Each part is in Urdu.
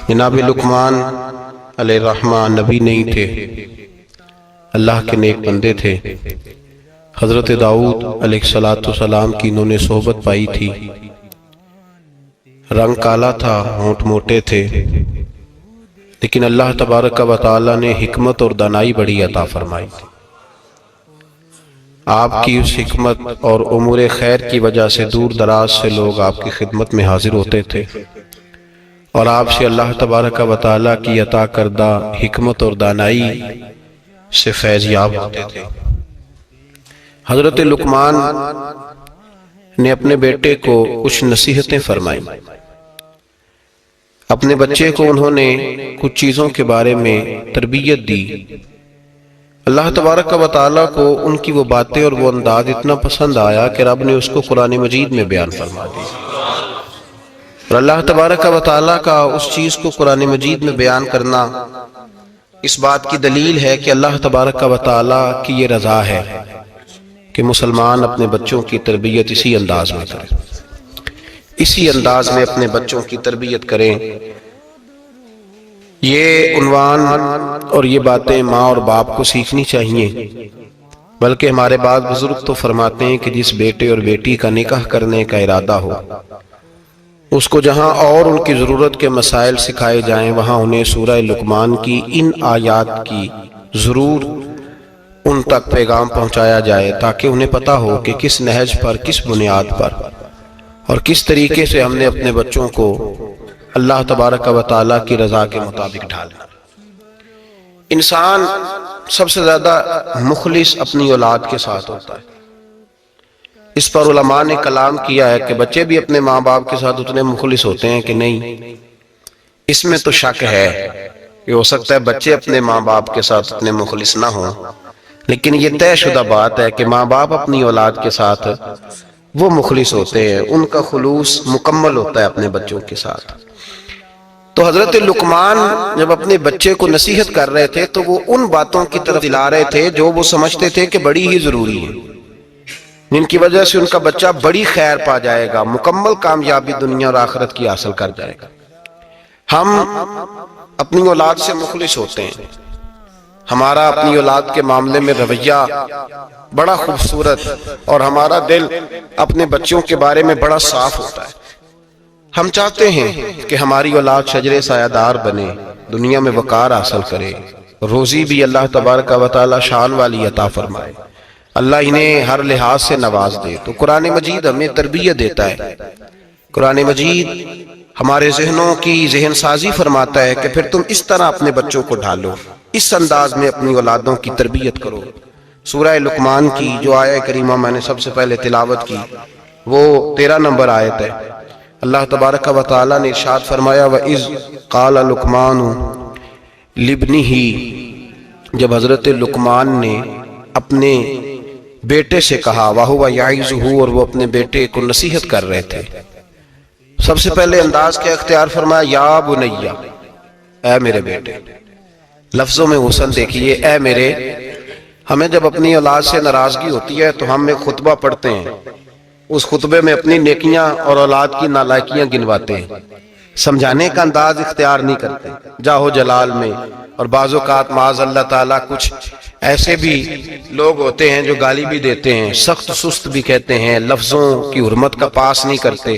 جناب لقمان علیہ الرحمہ نبی نہیں تھے، اللہ کے نیک بندے تھے۔ حضرت داؤد علیہ السلام کی انہوں نے صحبت پائی تھی۔ رنگ کالا تھا، ہونٹ موٹے تھے، لیکن اللہ تبارک و تعالی نے حکمت اور دانائی بڑی عطا فرمائی تھی۔ آپ کی اس حکمت اور امور خیر کی وجہ سے دور دراز سے لوگ آپ کی خدمت میں حاضر ہوتے تھے اور آپ سے اللہ تبارک و تعالی کی عطا کردہ حکمت اور دانائی سے فیض یاب ہوتے تھے۔ حضرت لقمان نے اپنے بیٹے کو کچھ نصیحتیں فرمائیں۔ اپنے بچے کو انہوں نے کچھ چیزوں کے بارے میں تربیت دی۔ اللہ تبارک و تعالیٰ کو ان کی وہ باتیں اور وہ انداز اتنا پسند آیا کہ رب نے اس کو قرآن مجید میں بیان فرما دی۔ اور اللہ تبارک و تعالیٰ کا اس چیز کو قرآن مجید میں بیان کرنا اس بات کی دلیل ہے کہ اللہ تبارک و تعالیٰ کی یہ رضا ہے کہ مسلمان اپنے بچوں کی تربیت اسی انداز میں کریں، اسی انداز میں اپنے بچوں کی تربیت کریں۔ یہ عنوان اور یہ باتیں ماں اور باپ کو سیکھنی چاہیے، بلکہ ہمارے بعض بزرگ تو فرماتے ہیں کہ جس بیٹے اور بیٹی کا نکاح کرنے کا ارادہ ہو، اس کو جہاں اور ان کی ضرورت کے مسائل سکھائے جائیں، وہاں انہیں سورہ لقمان کی ان آیات کی ضرور ان تک پیغام پہنچایا جائے، تاکہ انہیں پتہ ہو کہ کس نہج پر، کس بنیاد پر اور کس طریقے سے ہم نے اپنے بچوں کو اللہ تبارک و تعالیٰ کی رضا کے مطابق ڈھالنا۔ انسان سب سے زیادہ مخلص اپنی اولاد کے ساتھ ہوتا ہے۔ اس پر علماء نے کلام کیا ہے کہ بچے بھی اپنے ماں باپ کے ساتھ اتنے مخلص ہوتے ہیں کہ نہیں، اس میں تو شک ہے کہ ہو سکتا ہے بچے اپنے ماں باپ کے ساتھ اتنے مخلص نہ ہوں، لیکن یہ طے شدہ بات ہے کہ ماں باپ اپنی اولاد کے ساتھ وہ مخلص ہوتے ہیں، ان کا خلوص مکمل ہوتا ہے اپنے بچوں کے ساتھ۔ تو حضرت لقمان جب اپنے بچے کو نصیحت کر رہے تھے تو وہ ان باتوں کی طرف دلا رہے تھے جو وہ سمجھتے تھے کہ بڑی ہی ضروری ہیں، جن کی وجہ سے ان کا بچہ بڑی خیر پا جائے گا، مکمل کامیابی دنیا اور آخرت کی حاصل کر جائے گا۔ ہم اپنی اولاد سے مخلص ہوتے ہیں، ہمارا اپنی اولاد کے معاملے میں رویہ بڑا خوبصورت اور ہمارا دل اپنے بچوں کے بارے میں بڑا صاف ہوتا ہے۔ ہم چاہتے ہیں کہ ہماری اولاد شجر سایہ دار بنے، دنیا میں وقار حاصل کرے، روزی بھی اللہ تبارک و تعالی شان والی عطا فرمائے، اللہ انہیں ہر لحاظ سے نواز دے۔ تو قرآن مجید ہمیں تربیت دیتا ہے، قرآن مجید ہمارے ذہنوں کی ذہن سازی فرماتا ہے کہ پھر تم اس طرح اپنے بچوں کو ڈھالو، اس انداز میں اپنی اولادوں کی تربیت کرو۔ سورہ لقمان کی جو آیہ کریمہ میں نے سب سے پہلے تلاوت کی وہ 13 نمبر آیت ہے۔ اللہ تبارک و تعالیٰ نے ارشاد فرمایا وَإِذْ قَالَ لُقْمَانُ لِابْنِهِ، جب حضرت لقمان نے اپنے بیٹے سے کہا، وَهُوَ يَعِظُهُ، اور وہ اپنے بیٹے کو نصیحت کر رہے تھے۔ سب سے پہلے انداز کیا اختیار فرمایا، یا بنیا، اے میرے بیٹے۔ لفظوں میں حسن دیکھیے، اے میرے۔ ہمیں جب اپنی اولاد سے ناراضگی ہوتی ہے تو ہم ایک خطبہ پڑھتے ہیں، اس خطبے میں اپنی نیکیاں اور اولاد کی نالائکیاں گنواتے ہیں، سمجھانے کا انداز اختیار نہیں کرتے جاہو جلال میں۔ اور بعض اوقات معاذ اللہ تعالیٰ کچھ ایسے بھی لوگ ہوتے ہیں جو گالی بھی دیتے ہیں، سخت سست بھی کہتے ہیں، لفظوں کی حرمت کا پاس نہیں کرتے،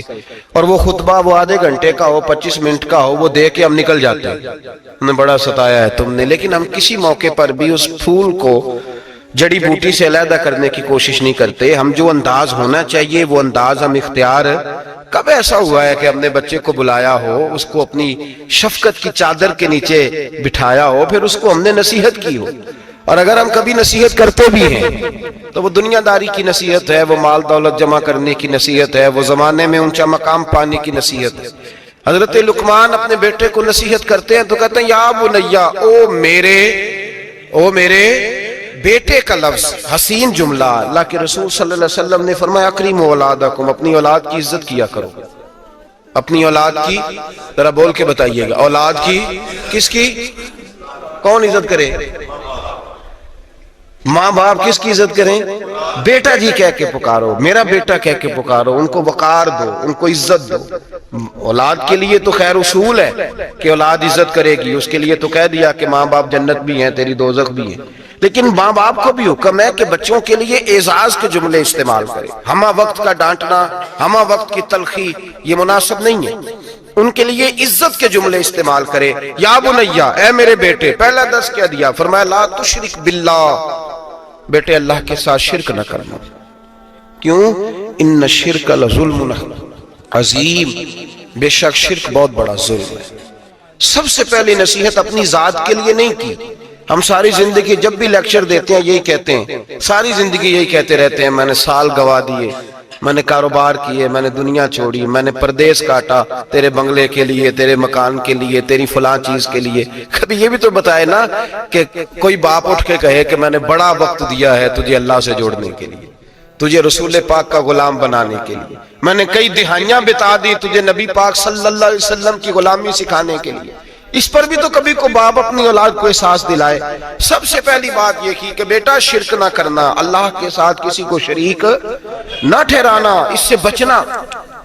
اور وہ خطبہ وہ آدھے گھنٹے کا ہو، 25 منٹ کا ہو، وہ دے کے ہم نکل جاتے ہیں، ہمیں بڑا ستایا ہے تم نے۔ لیکن ہم کسی موقع پر بھی اس پھول کو جڑی بوٹی سے علیحدہ کرنے کی کوشش نہیں کرتے۔ ہم جو انداز ہونا چاہیے وہ انداز ہم اختیار۔ کب ایسا ہوا ہے کہ ہم نے بچے کو بلایا ہو، اس کو اپنی شفقت کی چادر کے نیچے بٹھایا ہو، پھر اس کو ہم نے نصیحت کی ہو؟ اور اگر ہم کبھی نصیحت کرتے بھی ہیں تو وہ دنیا داری کی نصیحت ہے، وہ مال دولت جمع کرنے کی نصیحت ہے، وہ زمانے میں اونچا مقام پانے کی نصیحت ہے۔ حضرت لقمان اپنے بیٹے کو نصیحت کرتے ہیں تو کہتے ہیں یا بنیا، او میرے بیٹے کا لفظ حسین جملہ۔ اللہ کے رسول صلی اللہ علیہ وسلم نے فرمایا اکریموا اولادکم، اپنی اولاد کی عزت کیا کرو۔ اپنی اولاد کی ذرا بول کے بتائیے گا، اولاد کی، کس کی؟ کون عزت کرے؟ ماں باپ کس کی عزت کریں؟ بیٹا جی کہہ کے پکارو، میرا بیٹا کہہ کے پکارو، ان کو وقار دو، ان کو عزت دو۔ اولاد کے لیے تو خیر اصول ہے کہ اولاد عزت کرے گی، اس کے لیے تو کہہ دیا کہ ماں باپ جنت بھی ہیں تیری دوزخ بھی ہیں، لیکن ماں باپ کو بھی حکم ہے کہ بچوں کے لیے اعزاز کے جملے استعمال کرے۔ ہمہ وقت کا ڈانٹنا، ہمہ وقت کی تلخی یہ مناسب نہیں ہے، ان کے لیے عزت کے جملے استعمال کرے۔ یا بنیا، اے میرے بیٹے، پہلا درس کیا دیا؟ فرمایا لا تشرک باللہ، بیٹے اللہ کے ساتھ شرک نہ کرنا۔ کیوں؟ ان الشرک لظلم عظیم، بے شک شرک بہت بڑا ظلم ہے۔ سب سے پہلی نصیحت اپنی ذات کے لیے نہیں کی۔ ہم ساری زندگی جب بھی لیکچر دیتے ہیں یہی کہتے ہیں، ساری زندگی یہی کہتے رہتے ہیں، میں نے سال گوا دیے، میں نے کاروبار کیے، میں نے دنیا چھوڑی، میں نے پردیس کاٹا تیرے بنگلے کے لیے، تیرے مکان کے لیے، تیری فلاں چیز کے لیے۔ کبھی یہ بھی تو بتائے نا کہ کوئی باپ اٹھ کے کہے کہ میں نے بڑا وقت دیا ہے تجھے اللہ سے جوڑنے کے لیے، تجھے رسول پاک کا غلام بنانے کے لیے، میں نے کئی دہائیاں بتا دی تجھے نبی پاک صلی اللہ علیہ وسلم کی غلامی سکھانے کے لیے۔ اس پر بھی تو کبھی کو باپ اپنی اولاد کو احساس دلائے۔ سب سے پہلی بات یہ کی کہ بیٹا شرک نہ کرنا، اللہ کے ساتھ کسی کو شریک نہ ٹھہرانا، اس سے بچنا۔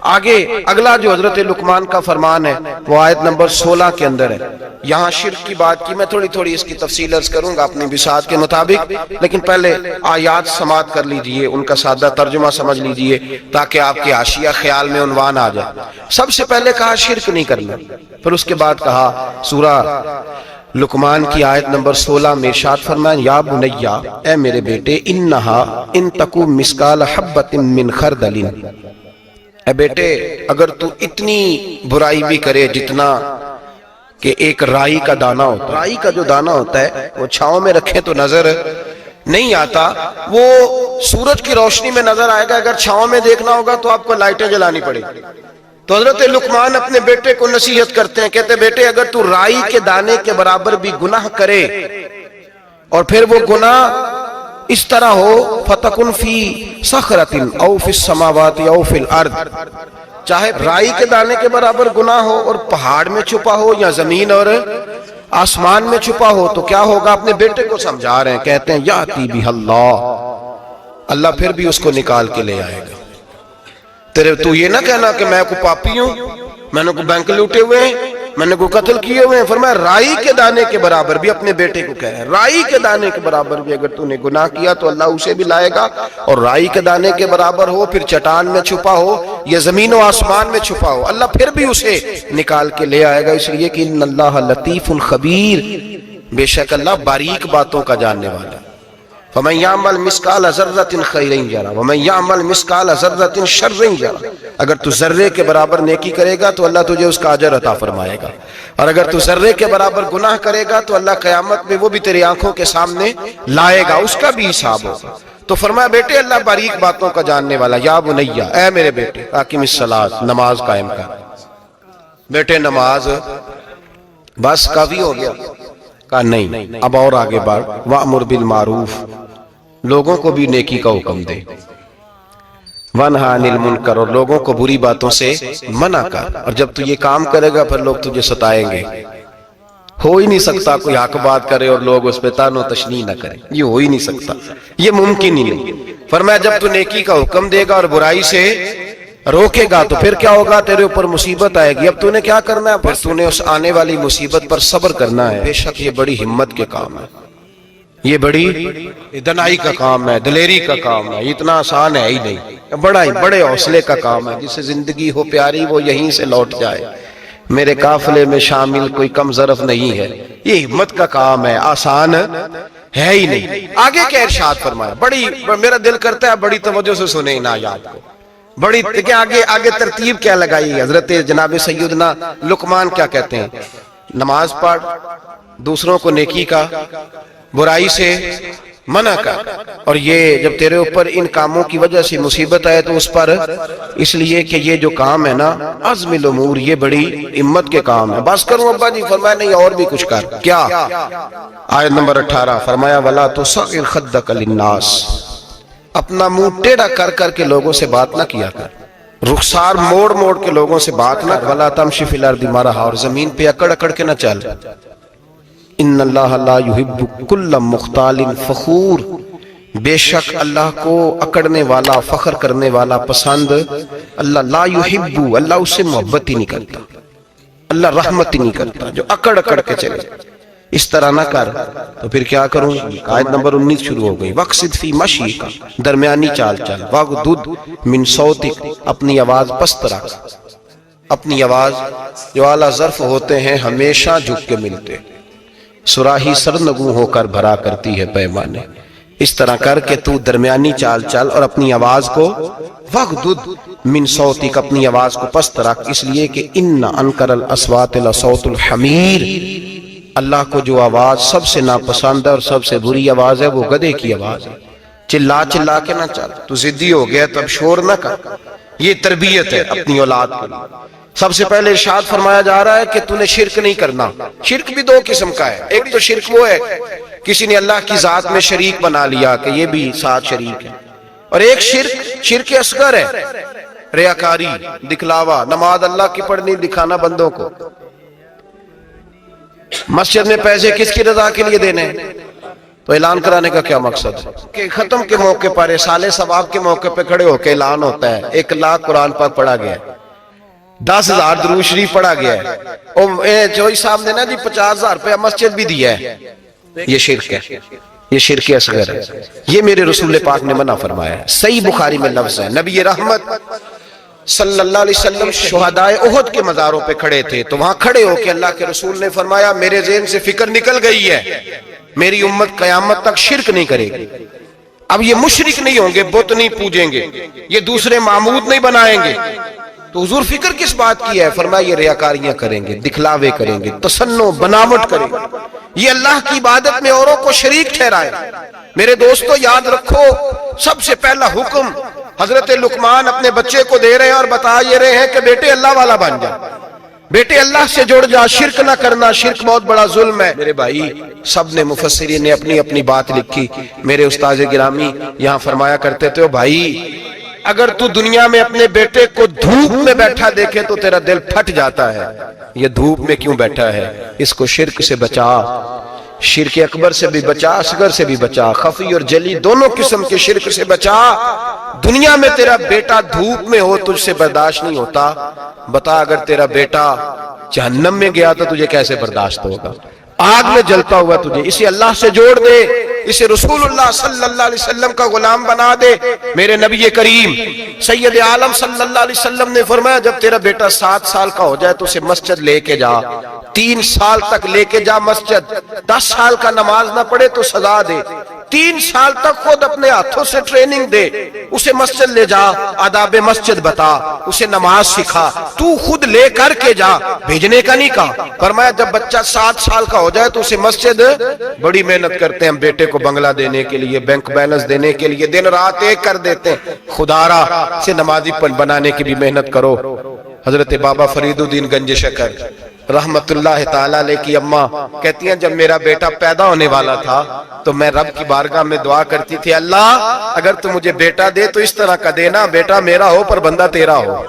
آگے اگلا جو حضرت لقمان کا فرمان ہے وہ آیت نمبر 16 کے اندر ہے۔ یہاں شرک کی بات کی، میں تھوڑی اس کی تفصیل عرض کروں گا اپنی بساط کے مطابق، لیکن پہلے آیات سماعت کر لیجئے، ان کا سادہ ترجمہ سمجھ لیجئے تاکہ آپ کے حاشیہ خیال میں عنوان آ جائے۔ سب سے پہلے کہا شرک نہیں کرنا، پھر اس کے بعد کہا سورہ لقمان کی آیت نمبر 16 میں ارشاد فرمایا یا بنیا، اے میرے بیٹے، انہا ان تکو مثقال حبۃ من خردل، اے بیٹے اگر تو اتنی برائی بھی کرے جتنا کہ ایک رائی کا دانہ ہوتا ہے، رائی کا جو دانہ ہوتا ہے وہ چھاؤں میں رکھیں تو نظر نہیں آتا، وہ سورج کی روشنی میں نظر آئے گا، اگر چھاؤں میں دیکھنا ہوگا تو آپ کو لائٹیں جلانی پڑے گی۔ تو حضرت لقمان اپنے بیٹے کو نصیحت کرتے ہیں، کہتے بیٹے اگر تو رائی کے دانے کے برابر بھی گناہ کرے اور پھر وہ گناہ اس طرح ہو فَتَكُنْ فِي صَخْرَةٍ أَوْ فِي السَّمَاوَاتِ أَوْ فِي الْأَرْضِ، چاہے رائی کے دانے کے برابر گناہ ہو اور پہاڑ میں چھپا ہو یا زمین اور آسمان میں چھپا ہو تو کیا ہوگا؟ اپنے بیٹے کو سمجھا رہے ہیں، کہتے ہیں یاتی بِهَا اللَّهُ، اللہ پھر بھی اس کو نکال کے لے آئے گا۔ تو یہ نہ کہنا کہ میں کو پاپی ہوں، میں نے کو بینک لوٹے ہوئے ہیں، میں نے کو قتل کیے ہوئے ہیں۔ فرمایا رائی کے دانے کے برابر بھی، اپنے بیٹے کو کہہ رہے ہیں رائی کے دانے کے برابر بھی اگر تو نے گناہ کیا تو اللہ اسے بھی لائے گا، اور رائی کے دانے کے برابر ہو پھر چٹان میں چھپا ہو یا زمین و آسمان میں چھپا ہو، اللہ پھر بھی اسے نکال کے لے آئے گا، اس لیے کہ ان اللہ لطیف خبیر، بے شک اللہ باریک باتوں کا جاننے والا ہے۔ فَمَنْ يَعْمَلْ مِثْقَالَ ذَرَّةٍ خَيْرًا يَرَهُ وَمَنْ يَعْمَلْ مِثْقَالَ ذَرَّةٍ شَرًّا يَرَهُ، اگر تو ذرے کے برابر نیکی کرے گا تو اللہ تجھے اس کا اجر عطا فرمائے گا، اور اگر تو ذرے کے برابر گناہ کرے گا تو اللہ قیامت میں وہ بھی تیری آنکھوں کے سامنے لائے گا، اس کا بھی حساب ہوگا۔ تو فرمایا بیٹے اللہ باریک باتوں کا جاننے والا، یا بنیا، اے میرے بیٹے، اقم الصلاۃ، نماز قائم کر۔ بیٹے نماز بس کافی ہو گیا؟ کہا نہیں، اب اور آگے بڑھ، وَأْمُرْ بِالْمَعْرُوفِ، لوگوں کو بھی نیکی کا حکم دے، وَانْهَ عَنِ الْمُنْكَرِ، اور لوگوں کو بری باتوں سے منع کر، اور جب تو یہ کام کرے گا پھر لوگ تجھے ستائیں گے۔ ہو ہی نہیں سکتا کوئی حق بات کرے اور لوگ اس پہ تان و تشنیع نہ کریں، یہ ہو ہی نہیں سکتا، یہ ممکن ہی نہیں۔ فرمایا جب تو نیکی کا حکم دے گا اور برائی سے روکے گا تو پھر کیا ہوگا؟ تیرے اوپر مصیبت آئے گی، اب تو نے کیا کرنا ہے؟ پھر تو نے اس آنے والی مصیبت پر صبر کرنا ہے۔ بے شک یہ بڑی ہمت کے کام ہے، یہ بڑی دنائی کا کام ہے، دلیری کا کام ہے، اتنا آسان ہے ہی نہیں، بڑے حوصلے کا کام ہے۔ جسے زندگی ہو پیاری وہ یہیں سے لوٹ جائے، میرے قافلے میں شامل کوئی کم ظرف نہیں ہے، یہ ہمت کا کام ہے، آسان ہے ہی نہیں۔ آگے کیا ارشاد فرمایا؟ بڑی میرا دل کرتا ہے بڑی توجہ سے سنیں ان آیات کو، بڑی آگے ترتیب کیا لگائی؟ حضرت جناب سیدنا لقمان کیا کہتے ہیں؟ نماز پڑھ، دوسروں کو نیکی کا، برائی سے منع کر، اور یہ جب تیرے اوپر ان کاموں کی وجہ سے مصیبت آئے تو اس پر، اس لیے کہ یہ جو کام ہے نا عزم الامور، یہ بڑی ہمت کے کام ہے۔ بس کروں ابا جی؟ فرمایا نہیں اور بھی کچھ کر۔ کیا؟ آیت نمبر 18 فرمایا وَلَا تُصَغِّرْ خَدَّكَ لِلنَّاسِ، اپنا منہ ٹیڑھا کر کر کے لوگوں سے بات نہ کیا کر، رخسار موڑ موڑ کے لوگوں سے بات نہ کر، وَلَا تَمْشِ فِي الْأَرْضِ مَرَحًا، اور زمین پہ اکڑ اکڑ کے نہ چل، ان اللہ لا يحب كل مختال فخور، بے شک اللہ کو اکڑنے والا، فخر کرنے والا پسند اللہ لا یحب، اللہ اس سے محبت ہی نہیں کرتا، اللہ رحمت ہی نہیں کرتا جو اکڑ اکڑ کے چلے۔ اس طرح نہ کر تو پھر کیا کروں؟ آیت نمبر 19 شروع ہو گئی، وقصد فی مشیک، درمیانی چال چل، وغضض من صوتک، اپنی آواز پست رکھ، اپنی آواز جو اعلیٰ ظرف ہوتے ہیں ہمیشہ جھک کے ملتے، صراحی سرنگوں ہو کر بھرا کرتی ہے پیمانے، اس طرح کر کے تو درمیانی چال چل اور اپنی آواز کو وغضض من صوتک، اپنی آواز کو پست رکھ، اس لیے کہ ان انکر الاصوات لصوت الحمیر، اللہ کو جو آواز سب سے ناپسند ہے اور سب سے بری آواز ہے وہ گدھے کی آواز ہے۔ چلا چلا کے نہ چل، تو ضدی ہو گیا تو اب شور نہ کر، یہ تربیت ہے اپنی اولاد کے لیے۔ سب سے پہلے ارشاد فرمایا جا رہا ہے کہ تو نے شرک نہیں کرنا۔ شرک بھی دو قسم کا ہے، ایک تو شرک وہ ہے کسی نے اللہ کی ذات میں شریک بنا لیا کہ یہ بھی ساتھ شریک ہے، اور ایک شرک اصغر ہے، ریاکاری، دکھلاوا، نماز اللہ کی پڑھنی، دکھانا بندوں کو۔ مسجد میں پیسے کس کی رضا کے لیے دینے، تو اعلان کرانے کا کیا مقصد ہے کہ ختم کے موقع پر رسالے ثواب کے موقع پہ کھڑے ہو کے اعلان ہوتا ہے 1 لاکھ قرآن پاک پڑھا گیا ہے، 10,000 درود شریف پڑھا گیا ہے، اور جوئی صاحب نے نا جی 50,000 روپیہ مسجد بھی دیا ہے، یہ شرک ہے، یہ شرک اصغر ہے، یہ میرے رسول پاک نے منع فرمایا ہے۔ صحیح بخاری میں لفظ ہے، نبی رحمت صلی اللہ علیہ وسلم شہدائے احد کے مزاروں پہ کھڑے تھے، تو وہاں کھڑے ہو کے اللہ کے رسول نے فرمایا میرے ذہن سے فکر نکل گئی ہے، میری امت قیامت تک شرک نہیں کرے گی، اب یہ مشرک نہیں ہوں گے، بت نہیں پوجیں گے، یہ دوسرے معبود نہیں بنائیں گے، تو حضور فکر کس بات کی ہے؟ فرمایا یہ ریاکاریاں کریں گے، دکھلاوے کریں گے، تصنع بناوٹ کریں گے، یہ اللہ کی عبادت میں اوروں کو شریک ٹھہرائے۔ میرے دوستو یاد رکھو، سب سے پہلا حکم حضرت لقمان اپنے بچے کو دے رہے ہیں اور بتا یہ رہے ہیں کہ بیٹے اللہ والا بن جا، بیٹے اللہ سے جڑ جا، شرک نہ کرنا، شرک بہت بڑا ظلم ہے۔ میرے بھائی سب نے مفسرین نے اپنی اپنی بات لکھی، میرے استاذ گرامی یہاں فرمایا کرتے تھے بھائی اگر تو دنیا میں اپنے بیٹے کو دھوپ میں بیٹھا دیکھے تو تیرا دل پھٹ جاتا ہے، یہ دھوپ میں کیوں بیٹھا ہے، اس کو شرک سے بچا، شرک اکبر سے بھی بچا، اصغر سے بھی بچا، خفی اور جلی دونوں قسم کے شرک سے بچا۔ دنیا میں تیرا بیٹا دھوپ میں ہو تجھ سے برداشت نہیں ہوتا، بتا اگر تیرا بیٹا جہنم میں گیا تو تجھے کیسے برداشت ہوگا، آگ میں جلتا ہوا تجھے، اسے اللہ سے جوڑ دے، اسے رسول اللہ صلی اللہ علیہ وسلم کا غلام بنا دے۔ میرے نبی کریم سید عالم صلی اللہ علیہ وسلم نے فرمایا جب تیرا بیٹا 7 سال کا ہو جائے تو اسے مسجد لے کے جا، 3 سال تک لے کے جا مسجد، 10 سال کا نماز نہ پڑھے تو سزا دے، 3 سال تک خود اپنے ہاتھوں سے ٹریننگ دے، اسے مسجد لے جا، آداب مسجد بتا، اسے نماز سکھا، تو خود لے کر کے جا، بھیجنے کا نہیں کہا۔ فرمایا جب بچہ 7 سال کا ہو جائے تو اسے مسجد، بڑی محنت کرتے ہیں ہم بیٹے کو بنگلہ دینے کے لیے، بینک بیلنس دینے کے لیے، دن رات ایک کر دیتے ہیں، خدارا سے نمازی بنانے کی بھی محنت کرو۔ حضرت بابا فرید الدین گنج شکر رحمت اللہ تعالیٰ علیہ کی اماں کہتی ہیں جب میرا بیٹا پیدا ہونے والا تھا تو میں رب کی بارگاہ میں دعا کرتی تھی اللہ اگر تو مجھے بیٹا دے تو اس طرح کا دینا بیٹا میرا ہو پر بندہ تیرا ہو،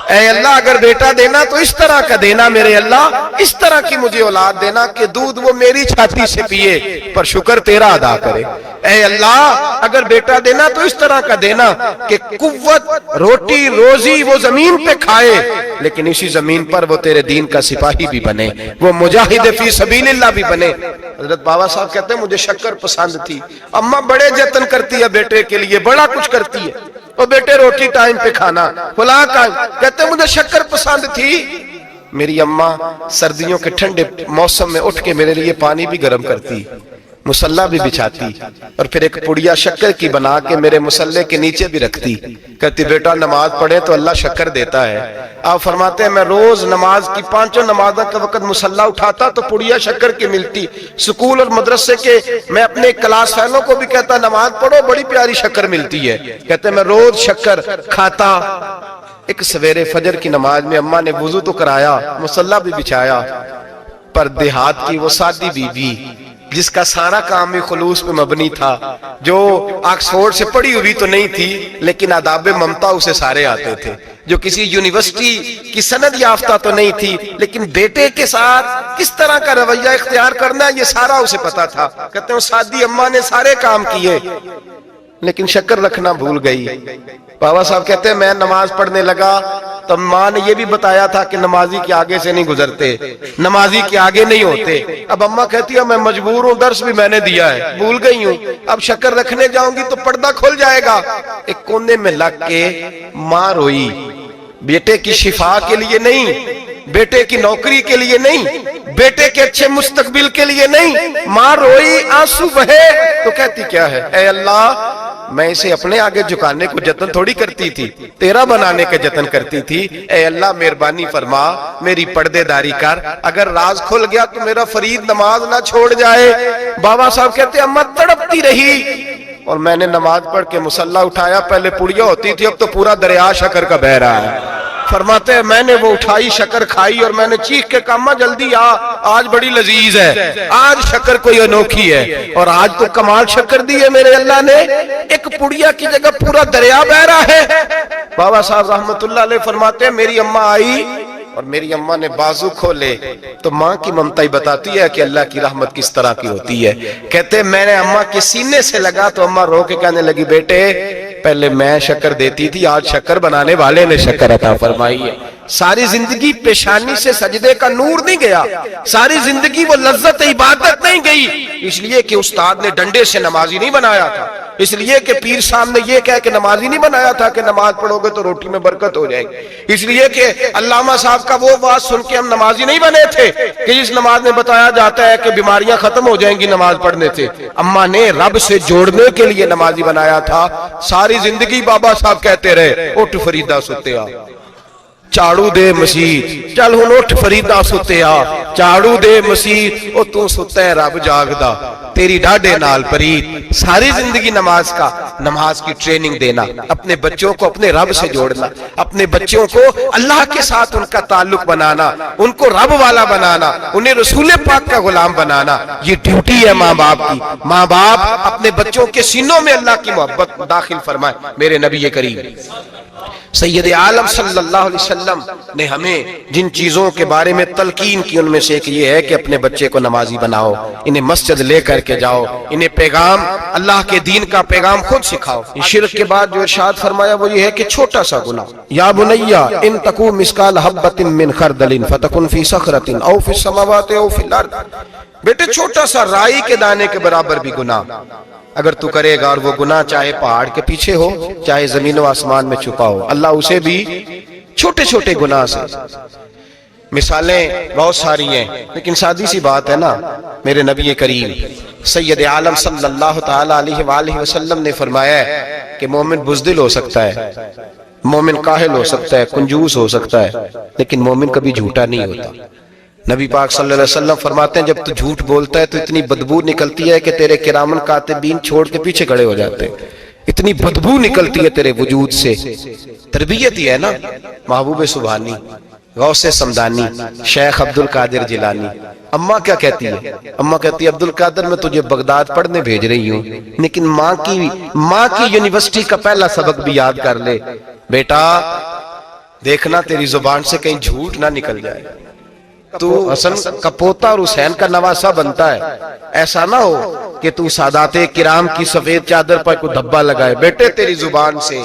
اے اللہ اگر بیٹا دینا تو اس طرح کا دینا، میرے اللہ اس طرح کی مجھے اولاد دینا کہ دودھ وہ میری چھاتی سے پیے پر شکر تیرا ادا کرے، اے اللہ اگر بیٹا دینا تو اس طرح کا دینا کہ قوت روٹی روزی وہ زمین پہ کھائے لیکن اسی زمین پر وہ تیرے دین کا سپاہی بھی بنے، وہ مجاہد فی سبیل اللہ بھی بنے۔ حضرت بابا صاحب کہتے ہیں مجھے شکر پسند تھی، اماں بڑے جتن کرتی ہے بیٹے کے لیے، بڑا کچھ کرتی ہے، وہ بیٹے روٹی ٹائم پہ کھانا فلاں کا، کہتے ہیں مجھے شکر پسند تھی، میری اماں سردیوں کے ٹھنڈے موسم میں اٹھ کے میرے لیے پانی بھی گرم کرتی، مصلی بھی بچھاتی اور پھر ایک پڑیا شکر کی بنا کے میرے مصلی کے نیچے بھی رکھتی، کہتی بیٹا نماز پڑھے تو اللہ شکر دیتا ہے۔ آپ فرماتے ہیں میں روز نماز کی 5 نمازوں کے وقت مصلی اٹھاتا تو پڑیا شکر کی ملتی، سکول اور مدرسے کے میں اپنے کلاس فیلوں کو بھی کہتا نماز پڑھو بڑی پیاری شکر ملتی ہے، کہتے ہیں میں روز شکر کھاتا۔ ایک سویرے فجر کی نماز میں اماں نے وضو تو کرایا مصلی بھی بچھایا، پر دیہات کی وہ سادی بی بی جس کا سارا کام خلوص پہ مبنی تھا، جو آکسفورڈ سے پڑھی ہوئی تو نہیں تھی لیکن آداب ممتا اسے سارے آتے تھے، جو کسی یونیورسٹی کی سند یافتہ تو نہیں تھی لیکن بیٹے کے ساتھ کس طرح کا رویہ اختیار کرنا یہ سارا اسے پتا تھا، کہتے ہیں سادی اماں نے سارے کام کیے، لیکن شکر رکھنا بھول گئی۔ بابا صاحب کہتے ہیں میں نماز پڑھنے لگا تو ماں نے یہ بھی بتایا تھا کہ نمازی کے آگے سے نہیں گزرتے، نمازی کے آگے نہیں ہوتے۔ اب اماں کہتی ہے میں مجبور ہوں، درس بھی میں نے دیا ہے، بھول گئی ہوں، اب شکر رکھنے جاؤں گی تو پردہ کھل جائے گا۔ ایک کونے میں لگ کے ماں روئی، بیٹے کی شفا کے لیے نہیں، بیٹے کی نوکری کے لیے نہیں، بیٹے کے اچھے مستقبل کے لیے نہیں، ماں روئی، آنسو بہے تو کہتی کیا ہے، اے اللہ میں اسے اپنے آگے جھکانے کو جتن تھوڑی کرتی تھی، تیرا بنانے کا جتن کرتی تھی۔ اے اللہ مہربانی فرما، میری پردے داری کر، اگر راز کھل گیا تو میرا فرید نماز نہ چھوڑ جائے۔ بابا صاحب کہتے ہیں اماں تڑپتی رہی اور میں نے نماز پڑھ کے مصلی اٹھایا، پہلے پڑیا ہوتی تھی اب تو پورا دریا شکر کا بہ رہا ہے۔ فرماتے ہیں میں نے وہ اٹھائی، شکر کھائی اور میں نے چیخ کے کہا اماں جلدی آ، آج بڑی لذیذ ہے، آج شکر کوئی انوکھی ہے، اور آج تو کمال شکر دی ہے میرے اللہ نے، ایک پڑیا کی جگہ پورا دریا بہ رہا ہے۔ بابا صاحب رحمت اللہ علیہ فرماتے ہیں میری اماں آئی اور میری اماں نے بازو کھولے تو ماں کی ممتا ہی بتاتی ہے کہ اللہ کی رحمت کس طرح کی ہوتی ہے۔ کہتے ہیں میں نے اماں کے سینے سے لگا تو اماں رو کے کہنے لگی بیٹے پہلے میں شکر دیتی تھی، آج شکر بنانے والے نے شکر عطا فرمائی ہے۔ ساری زندگی پیشانی سے سجدے کا نور نہیں گیا، ساری زندگی وہ لذت عبادت نہیں گئی، اس لیے کہ استاد نے ڈنڈے سے نمازی نہیں بنایا تھا، اس لیے کہ پیر صاحب نے یہ کہہ کہ نمازی نہیں بنایا تھا کہ نماز پڑھو گے تو روٹی میں برکت ہو جائے گی، اس لیے کہ علامہ صاحب کا وہ بات سن کے ہم نمازی نہیں بنے تھے کہ جس نماز میں بتایا جاتا ہے کہ بیماریاں ختم ہو جائیں گی نماز پڑھنے سے۔ اماں نے رب سے جوڑنے کے لیے نمازی بنایا تھا۔ ساری زندگی بابا صاحب کہتے رہے اٹھ فریدہ ستے آ، چاڑو دے مسیح، چل ہن اٹھ فریدہ ستے آ، چاڑو دے مسیح، او تو ستے رب جاگدا تیری ڈاڈے نال پرید۔ ساری زندگی نماز کی ٹریننگ دینا، اپنے بچوں کو اپنے رب سے جوڑنا، اپنے بچوں کو اللہ کے ساتھ ان کا تعلق بنانا، ان کو رب والا بنانا، انہیں رسول پاک کا غلام بنانا، یہ ڈیوٹی ہے ماں باپ کی۔ ماں باپ اپنے بچوں کے سینوں میں اللہ کی محبت داخل فرمائے۔ میرے نبی کریم سید عالم صلی اللہ علیہ وسلم نے ہمیں جن چیزوں کے بارے میں تلقین کی ان میں سے ایک یہ ہے کہ اپنے بچے کو نمازی بناؤ، انہیں مسجد لے کر کے جاؤ، انہیں پیغام اللہ کے دین کا پیغام خود سکھاؤ۔ شرک کے بعد جو ارشاد فرمایا وہ یہ ہے کہ چھوٹا سا گناہ، یا بنیا ان تکو مثقال حبۃ من خردل فتکن فی صخرۃ او فی السماوات او فی الارض، بیٹے چھوٹا سا رائی کے دانے کے برابر بھی گناہ اگر تو کرے گا، اور وہ گناہ چاہے پہاڑ کے پیچھے ہو چاہے زمین و آسمان میں چھپا ہو، اللہ اسے بھی چھوٹے چھوٹے گناہ سے۔ مثالیں بہت ساری ہیں لیکن سادی سی بات ہے نا، میرے نبی کریم سید عالم صلی اللہ تعالی علیہ وآلہ وسلم نے فرمایا ہے کہ مومن بزدل ہو سکتا ہے، مومن کاہل ہو سکتا ہے، کنجوس ہو سکتا ہے، لیکن مومن کبھی جھوٹا نہیں ہوتا۔ نبی پاک صلی اللہ علیہ وسلم فرماتے ہیں جب تو جھوٹ بولتا ہے تو اتنی بدبو نکلتی ہے کہ تیرے کرامن کاتبین چھوڑ کے پیچھے کھڑے ہو جاتے ہیں، اتنی بدبو نکلتی ہے تیرے وجود سے۔ تربیت ہی ہے نا۔ محبوب سبحانی، غوث سمدانی، شیخ عبد القادر جیلانی، اماں کیا کہتی ہے؟ اماں کہتی ہے عبد القادر میں تجھے بغداد پڑھنے بھیج رہی ہوں، لیکن ماں کی یونیورسٹی کا پہلا سبق بھی یاد کر لے، بیٹا دیکھنا تیری زبان سے کہیں جھوٹ نہ نکل جائے، تو حسن کا پوتا اور حسین کا نواسہ بنتا ہے، ایسا نہ ہو کہ تو سادات کرام کی سفید چادر پر کوئی دھبا لگائے، بیٹے تیری زبان سے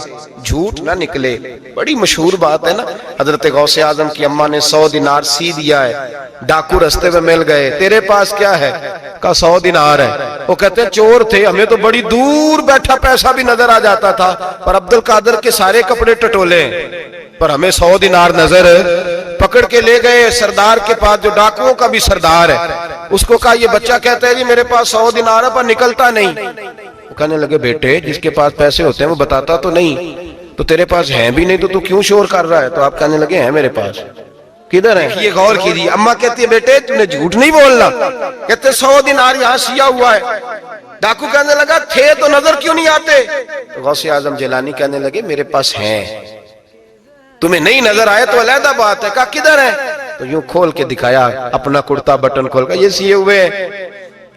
جھوٹ نہ نکلے۔ بڑی مشہور بات ہے نا، حضرت غوث اعظم کی اماں نے 100 دینار سی دیا ہے، ڈاکو رستے میں مل گئے، تیرے پاس کیا ہے؟ کہا 100 دینار ہے۔ وہ کہتے ہیں چور تھے، ہمیں تو بڑی دور بیٹھا پیسہ بھی نظر آ جاتا تھا، پر عبد القادر کے سارے کپڑے ٹٹولے پر ہمیں 100 دینار نظر۔ پکڑ کے لے گئے سردار کے پاس جو ڈاکوؤں کا بھی سردار ہے، اس کو کہا یہ بچہ کہتا ہے جی میرے پاس 100 دینار ہے پر نکلتا نہیں۔ وہ کہنے لگے بیٹے جس کے پاس پیسے ہوتے ہیں وہ بتاتا تو نہیں، تو تیرے پاس ہیں بھی نہیں تو کیوں شور کر رہا ہے؟ تو آپ کہنے لگے ہیں میرے پاس۔ کدھر ہیں؟ یہ غور کیجیے۔ اماں کہتی ہے بیٹے تم نے جھوٹ نہیں بولنا، کہتے 100 دینار یہاں سیا ہوا ہے۔ ڈاکو کہنے لگا تھے تو نظر کیوں نہیں آتے؟ غوث اعظم جیلانی کہنے لگے میرے پاس ہیں، تمہیں نہیں نظر آئے تو علیحدہ بات ہے۔ کہا کدھر ہے؟ تو یوں کھول کے دکھایا اپنا کرتا بٹن کھول کر، یہ سیے ہوئے ہیں۔